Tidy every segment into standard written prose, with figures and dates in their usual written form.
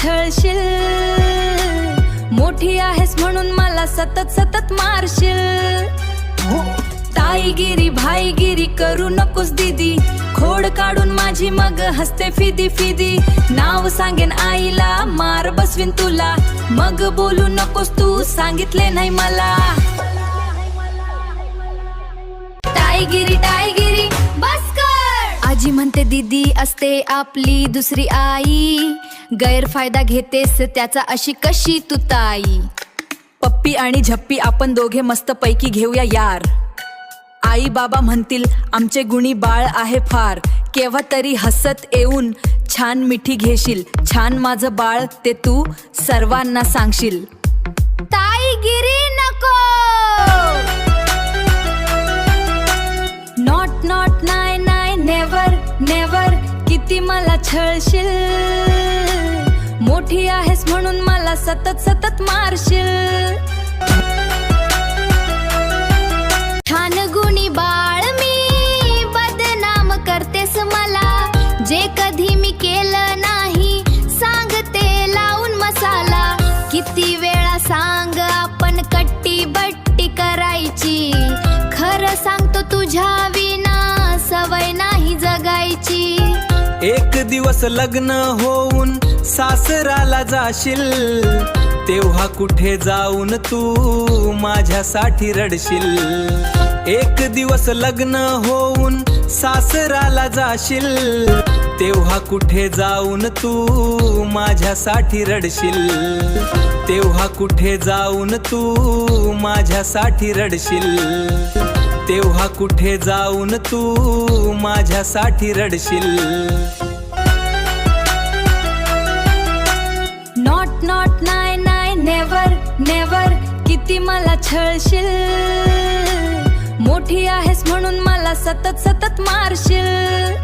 छळशील, मोठी आहेस म्हणून मला सतत सतत मारशील। ताईगिरी भाईगिरी करू नकोस दीदी, खोड काढून माझी मग हसते फिदी फिदी। नाव सांगेन आईला मार बसवीन तुला, मग बोलू नकोस तू सांगितले नाही मला। टायगिरी टायगिरी बस कर। आजी म्हणते दीदी असते आपली दुसरी आई, गैरफायदा घेतेस त्याचा अशी कशी तू ताई। पप्पी आणि झप्पी आपण दोघे मस्त पैकी घेऊया यार। आई बाबा म्हणतील आमचे गुणी बाळ आहे फार, केव्हा तरी हसत येऊन छान मिठी घेशील। छान माझं बाळ ते तू सर्वांना सांगशील। ताईगिरी नको। नॉट नॉट नाय नाय नेवर नेवर, किती मला छळशील, मोठी आहेस म्हणून मला सतत सतत मारशील। छान गुणी बाळ मी, बदनाम करतेस मला, जे कधी मी केलं नाही सांगते लावून मसाला। किती वेळा सांग आपण कट्टी बट्टी करायची, खरं सांगतो तुझ्या विना सवय नाही जगायची। एक दिवस लग्न होऊन सासराला जाशील, तेव्हा कुठे जाऊन तू माझ्यासाठी रडशील। एक दिवस लग्न होऊन सासराला जाशील, तेव्हा कुठे जाऊन तू माझ्यासाठी रडशील। तेव्हा कुठे जाऊन तू माझ्यासाठी रडशील। तेव्हा कुठे जाऊन तू माझ्यासाठी रडशील। नॉट नॉट नाय नाय नेवर नेवर, किती मला छळशील, मोठी आहेस म्हणून मला सतत सतत मारशील।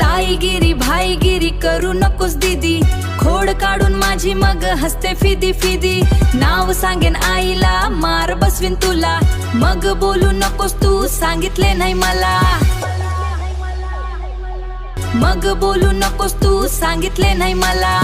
ताईगिरी भाईगिरी करू नकोस दीदी, खोड काढून माझी मग हसते फिदी फिदी। नाव सांगेन आईला मार बसवीन तुला, मग बोलू नकोस तू सांगितले नाही मला। मग बोलू नकोस तू सांगितले नाही मला।